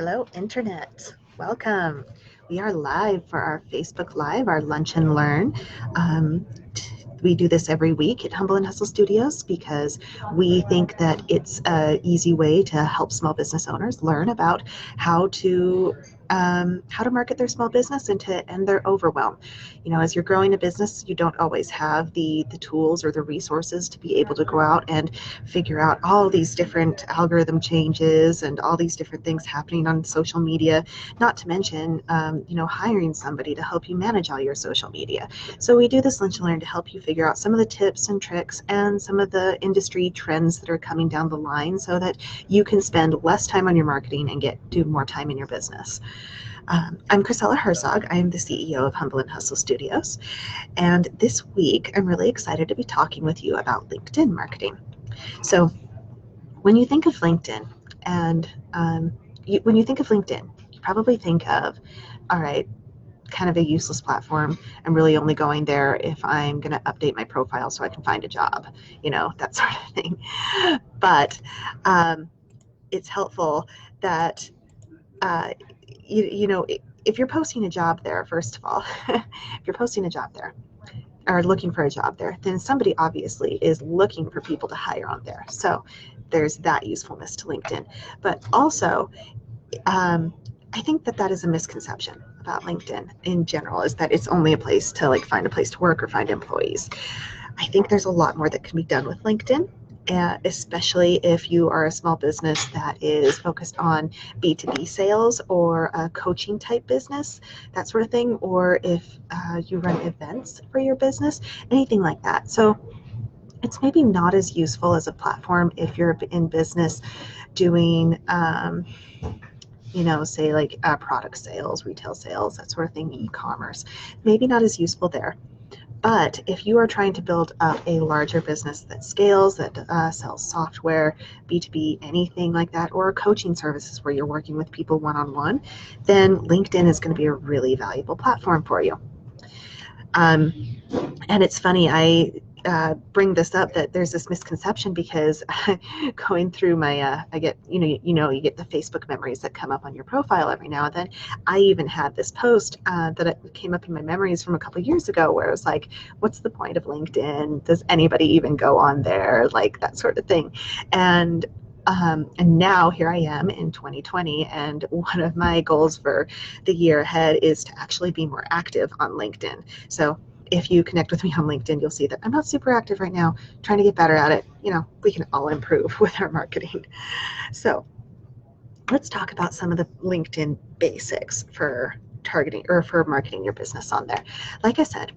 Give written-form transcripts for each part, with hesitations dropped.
Hello, Internet. Welcome. We are live for our Facebook Live, our Lunch and Learn. We do this every week at Humble and Hustle Studios because we think that it's an easy way to help small business owners learn about how to market their small business and to end their overwhelm. You know, as you're growing a business, you don't always have the tools or the resources to be able to go out and figure out all these different algorithm changes and all these different things happening on social media, not to mention, hiring somebody to help you manage all your social media. So we do this Lunch and Learn to help you figure out some of the tips and tricks and some of the industry trends that are coming down the line so that you can spend less time on your marketing and do more time in your business. I'm Chrisella Herzog. I'm the CEO of Humble and Hustle Studios. And this week, I'm really excited to be talking with you about LinkedIn marketing. So when you think of LinkedIn you probably think of, all right, kind of a useless platform. I'm really only going there if I'm going to update my profile so I can find a job, that sort of thing. But it's helpful that, if you're posting a job there, first of all, if you're posting a job there or looking for a job there, then somebody obviously is looking for people to hire on there. So there's that usefulness to LinkedIn. But also, I think that is a misconception about LinkedIn in general, is that it's only a place to find a place to work or find employees. I think there's a lot more that can be done with LinkedIn, especially if you are a small business that is focused on B2B sales or a coaching type business, that sort of thing, or if you run events for your business, anything like that. So it's maybe not as useful as a platform if you're in business doing say product sales, retail sales, that sort of thing, e-commerce. Maybe not as useful there. But if you are trying to build up a larger business that scales, that sells software, B2B, anything like that, or coaching services where you're working with people one-on-one, then LinkedIn is going to be a really valuable platform for you. And it's funny, I bring this up, that there's this misconception because going through my, I get, you get the Facebook memories that come up on your profile every now and then. I even had this post that came up in my memories from a couple of years ago where it was like, what's the point of LinkedIn? Does anybody even go on there? Like that sort of thing. And now here I am in 2020, and one of my goals for the year ahead is to actually be more active on LinkedIn. So if you connect with me on LinkedIn, you'll see that I'm not super active right now, trying to get better at it. We can all improve with our marketing. So let's talk about some of the LinkedIn basics for targeting or for marketing your business on there. Like I said,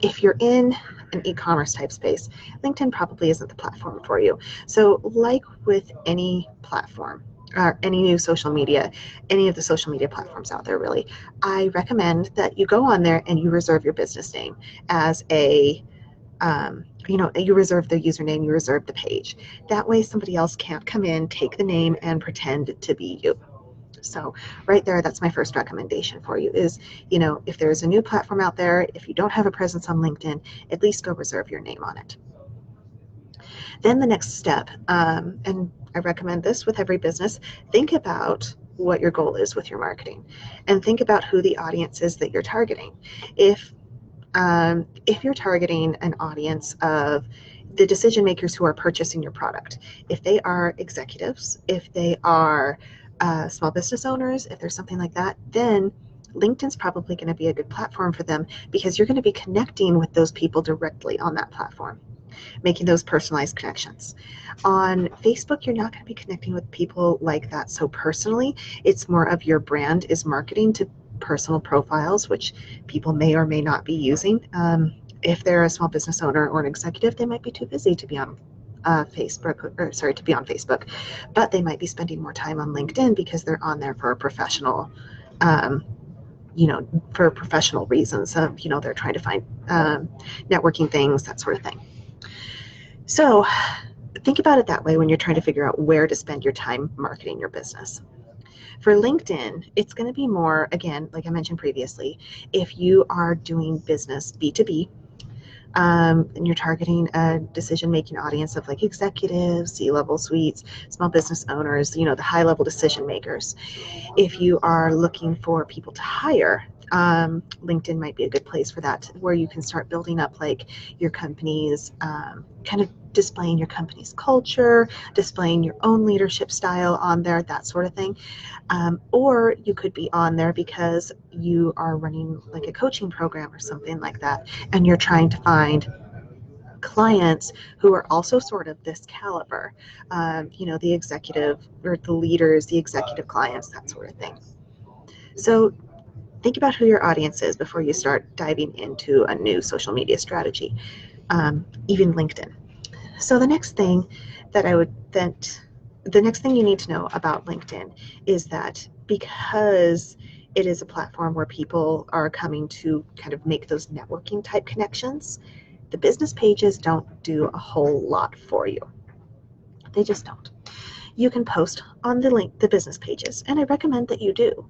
if you're in an e-commerce type space, LinkedIn probably isn't the platform for you. So like with any platform, or any new social media, any of the social media platforms out there really, I recommend that you go on there and you reserve your business name as you reserve the username, you reserve the page. That way somebody else can't come in, take the name, and pretend to be you. So right there, that's my first recommendation for you is, if there's a new platform out there, if you don't have a presence on LinkedIn, at least go reserve your name on it. Then the next step, and I recommend this with every business, think about what your goal is with your marketing and think about who the audience is that you're targeting. If you're targeting an audience of the decision makers who are purchasing your product, if they are executives, if they are small business owners, if there's something like that, then LinkedIn's probably going to be a good platform for them because you're going to be connecting with those people directly on that platform, making those personalized connections. On Facebook, you're not going to be connecting with people like that so personally. It's more of your brand is marketing to personal profiles, which people may or may not be using. If they're a small business owner or an executive, they might be too busy to be on Facebook, but they might be spending more time on LinkedIn because they're on there for a professional, for professional reasons. They're trying to find networking things, that sort of thing. So think about it that way when you're trying to figure out where to spend your time marketing your business. For LinkedIn, it's going to be more, again, like I mentioned previously, if you are doing business B2B, and you're targeting a decision-making audience of like executives, C-level suites, small business owners, the high-level decision makers. If you are looking for people to hire, LinkedIn might be a good place for that, where you can start building up like your company's kind of displaying your company's culture, displaying your own leadership style on there, that sort of thing. Or you could be on there because you are running like a coaching program or something like that, and you're trying to find clients who are also sort of this caliber, the executive or the leaders, the executive clients, that sort of thing. So think about who your audience is before you start diving into a new social media strategy, even LinkedIn. So the next thing you need to know about LinkedIn is that because it is a platform where people are coming to kind of make those networking type connections, the business pages don't do a whole lot for you. They just don't. You can post on the business pages, and I recommend that you do.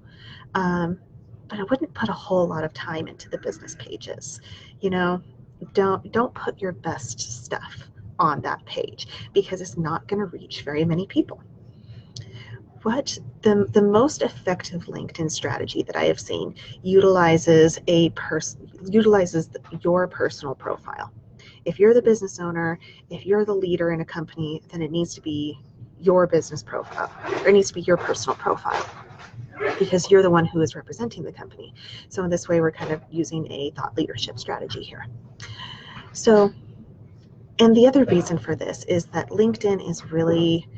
But I wouldn't put a whole lot of time into the business pages. Don't put your best stuff on that page because it's not going to reach very many people. What the most effective LinkedIn strategy that I have seen utilizes your personal profile. If you're the business owner, if you're the leader in a company, then it needs to be your business profile, or it needs to be your personal profile, because you're the one who is representing the company. So in this way, we're kind of using a thought leadership strategy here. So, and the other reason for this is that LinkedIn is really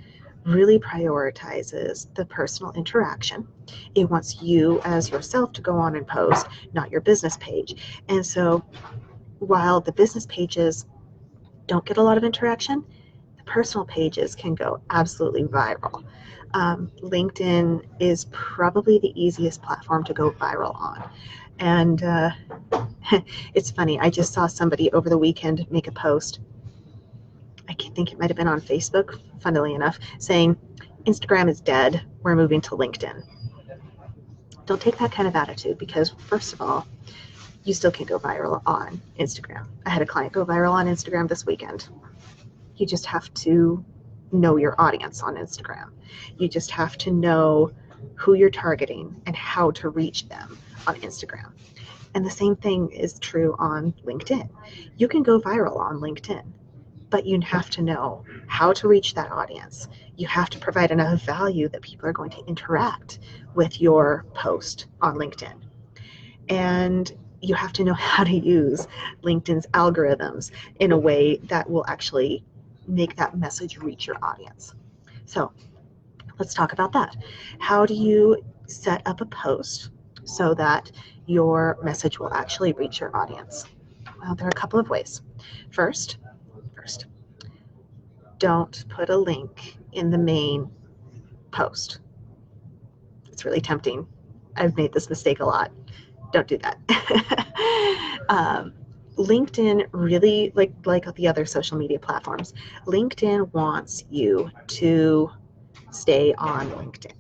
prioritizes the personal interaction. It wants you as yourself to go on and post, not your business page. And so while the business pages don't get a lot of interaction, the personal pages can go absolutely viral. LinkedIn is probably the easiest platform to go viral on. And it's funny, I just saw somebody over the weekend make a post, I think it might have been on Facebook, funnily enough, saying, Instagram is dead, we're moving to LinkedIn. Don't take that kind of attitude, because first of all, you still can go viral on Instagram. I had a client go viral on Instagram this weekend. You just have to know your audience on Instagram. You just have to know who you're targeting and how to reach them on Instagram. And the same thing is true on LinkedIn. You can go viral on LinkedIn, but you have to know how to reach that audience. You have to provide enough value that people are going to interact with your post on LinkedIn. And you have to know how to use LinkedIn's algorithms in a way that will actually make that message reach your audience. So let's talk about that. How do you set up a post so that your message will actually reach your audience? Well, there are a couple of ways. First, don't put a link in the main post. It's really tempting. I've made this mistake a lot. Don't do that. LinkedIn really, like the other social media platforms, LinkedIn wants you to stay on LinkedIn.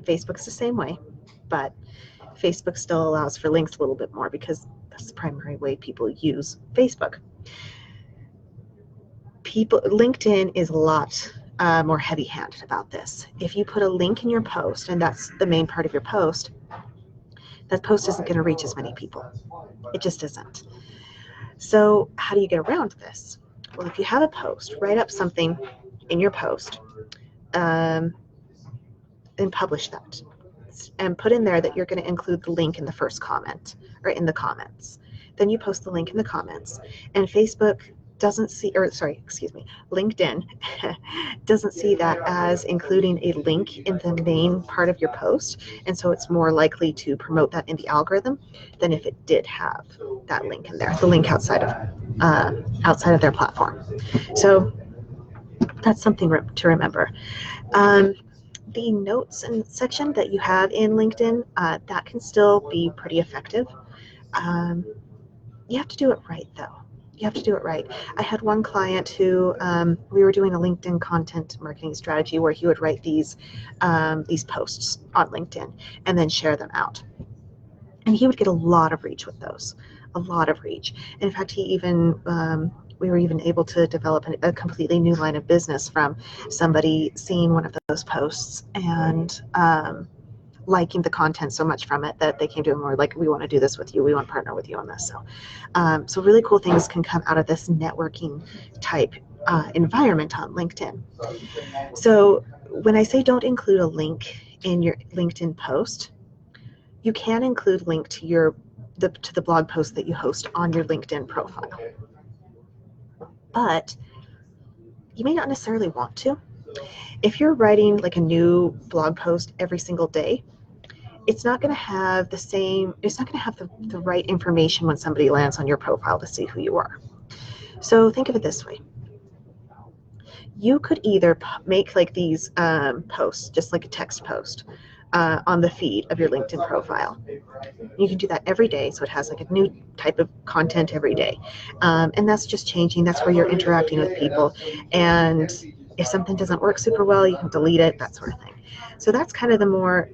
Facebook's the same way, but Facebook still allows for links a little bit more because that's the primary way people use Facebook. LinkedIn is a lot more heavy-handed about this. If you put a link in your post, and that's the main part of your post, that post isn't going to reach as many people. It just isn't. So how do you get around this? Well, if you have a post, write up something in your post and publish that. And put in there that you're going to include the link in the first comment or in the comments. Then you post the link in the comments. And Facebook doesn't see, LinkedIn doesn't see that as including a link in the main part of your post. And so it's more likely to promote that in the algorithm than if it did have that link in there, the link outside of their platform. So that's something to remember. The notes and section that you have in LinkedIn, that can still be pretty effective. You have to do it right, though. You have to do it right. I had one client who we were doing a LinkedIn content marketing strategy where he would write these posts on LinkedIn and then share them out. And he would get a lot of reach with those. a lot of reach. In fact, we were even able to develop a completely new line of business from somebody seeing one of those posts and liking the content so much from it that they came to him and were like, we want to do this with you. We want to partner with you on this. So really cool things can come out of this networking type environment on LinkedIn. So when I say don't include a link in your LinkedIn post, you can include link to the blog post that you host on your LinkedIn profile. But you may not necessarily want to. If you're writing like a new blog post every single day, it's not going to have the right information when somebody lands on your profile to see who you are. So think of it this way. You could either make like these posts, just like a text post on the feed of your LinkedIn profile. You can do that every day, so it has like a new type of content every day. And that's just changing. That's where you're interacting with people. And if something doesn't work super well, you can delete it, that sort of thing. So that's kind of the more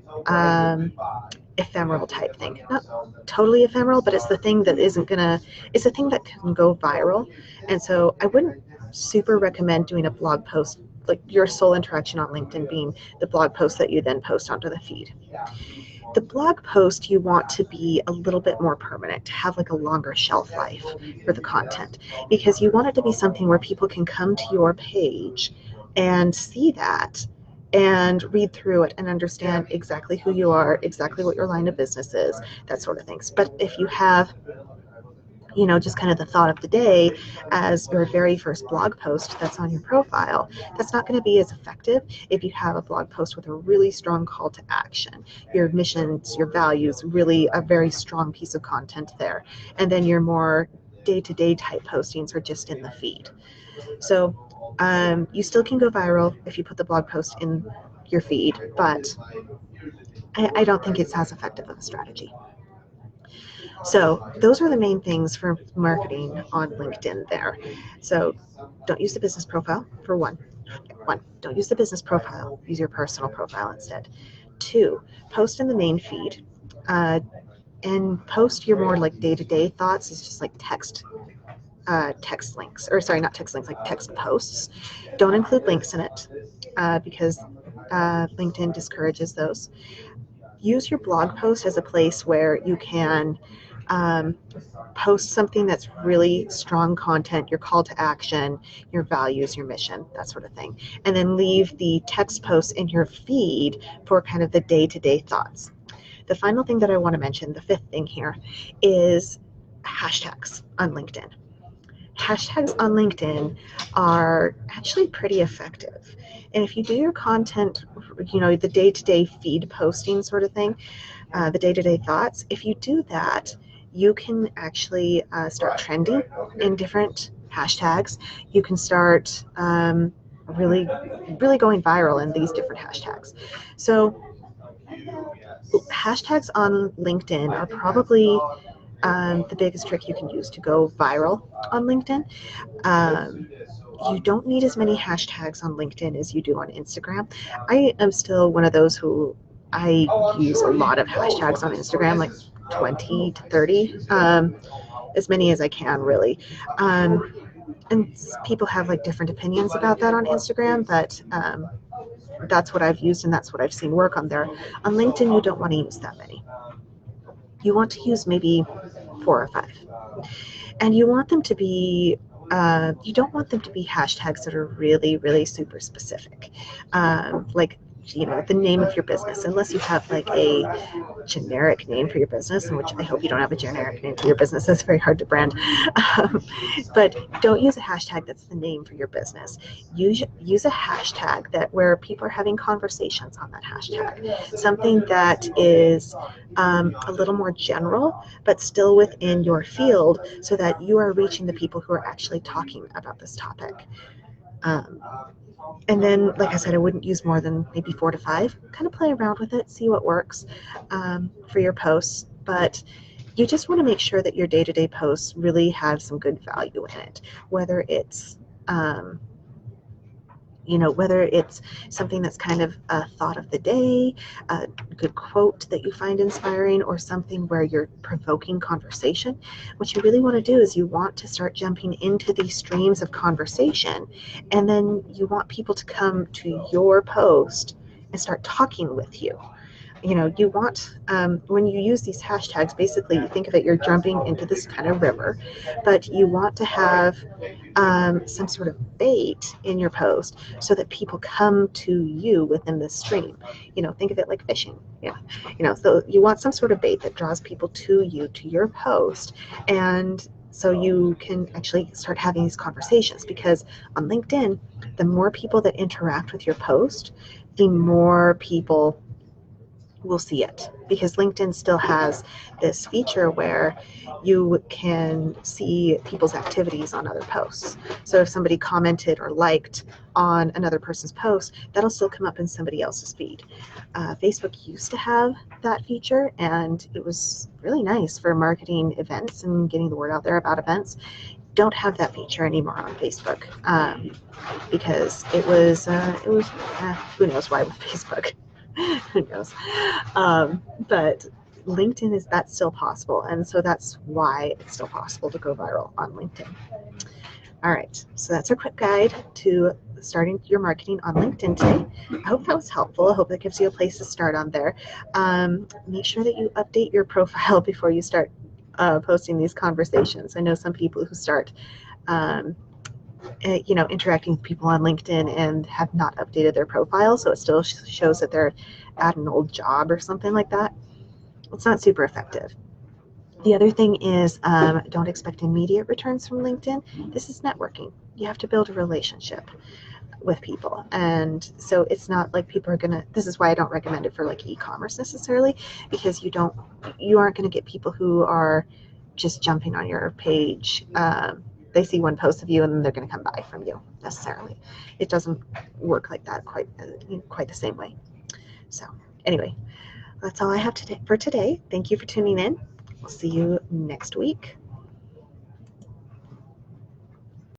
ephemeral type thing. Not totally ephemeral, but it's the thing that it's the thing that can go viral. And so I wouldn't super recommend doing a blog post, like your sole interaction on LinkedIn being the blog post that you then post onto the feed. The blog post you want to be a little bit more permanent, to have like a longer shelf life for the content, because you want it to be something where people can come to your page and see that and read through it and understand exactly who you are, exactly what your line of business is, that sort of things. But if you have just kind of the thought of the day as your very first blog post that's on your profile, that's not going to be as effective if you have a blog post with a really strong call to action, your missions, your values, really a very strong piece of content there. And then your more day-to-day type postings are just in the feed. So you still can go viral if you put the blog post in your feed, but I don't think it's as effective of a strategy. So those are the main things for marketing on LinkedIn there. So don't use the business profile for one. Don't use the business profile. Use your personal profile instead. 2, post in the main feed. And post your more like day-to-day thoughts is just like text links, or sorry, not text links, like text posts. Don't include links in it because LinkedIn discourages those. Use your blog post as a place where you can post something that's really strong content, your call to action, your values, your mission, that sort of thing. And then leave the text posts in your feed for kind of the day-to-day thoughts. The final thing that I want to mention, the 5th thing here, is hashtags on LinkedIn. Hashtags on LinkedIn are actually pretty effective. And if you do your content, the day-to-day feed posting sort of thing, the day-to-day thoughts, if you do that, you can actually start trending in different hashtags. You can start really going viral in these different hashtags. So hashtags on LinkedIn are probably the biggest trick you can use to go viral on LinkedIn. You don't need as many hashtags on LinkedIn as you do on Instagram. I am still one of those who I use a lot of hashtags on Instagram, like 20 to 30, as many as I can, really. And people have like different opinions about that on Instagram, but that's what I've used and that's what I've seen work on there. On LinkedIn, you don't want to use that many. You want to use maybe 4 or 5. And you want them to be you don't want them to be hashtags that are really, really super specific, like the name of your business, unless you have like a generic name for your business, in which I hope you don't have a generic name for your business. That's very hard to brand. But don't use a hashtag that's the name for your business. Use a hashtag where people are having conversations on that hashtag. Something that is a little more general, but still within your field, so that you are reaching the people who are actually talking about this topic. And then, like I said, I wouldn't use more than maybe 4 to 5. Kind of play around with it, see what works for your posts. But you just want to make sure that your day-to-day posts really have some good value in it, whether it's whether it's something that's kind of a thought of the day, a good quote that you find inspiring, or something where you're provoking conversation. What you really want to do is you want to start jumping into these streams of conversation, and then you want people to come to your post and start talking with you. You want, when you use these hashtags, basically you think of it, you're jumping into this kind of river, but you want to have some sort of bait in your post so that people come to you within the stream. Think of it like fishing. Yeah. So you want some sort of bait that draws people to you, to your post, and so you can actually start having these conversations, because on LinkedIn, the more people that interact with your post, the more people will see it, because LinkedIn still has this feature where you can see people's activities on other posts. So if somebody commented or liked on another person's post, that'll still come up in somebody else's feed. Facebook used to have that feature, and it was really nice for marketing events and getting the word out there about events. Don't have that feature anymore on Facebook, because it was who knows why with Facebook. Who knows? But LinkedIn, that's still possible, and so that's why it's still possible to go viral on LinkedIn. All right, so that's a quick guide to starting your marketing on LinkedIn today. I hope that was helpful. I hope that gives you a place to start on there. Make sure that you update your profile before you start posting these conversations. I know some people who start interacting with people on LinkedIn and have not updated their profile, so it still shows that they're at an old job or something like that. It's not super effective. The other thing is, don't expect immediate returns from LinkedIn. This is networking. You have to build a relationship with people, and so it's not like people are gonna. This is why I don't recommend it for like e-commerce necessarily, because you aren't gonna get people who are just jumping on your page. They see one post of you and then they're going to come buy from you necessarily. It doesn't work like that quite the same way. So anyway, that's all I have for today. Thank you for tuning in. We'll see you next week.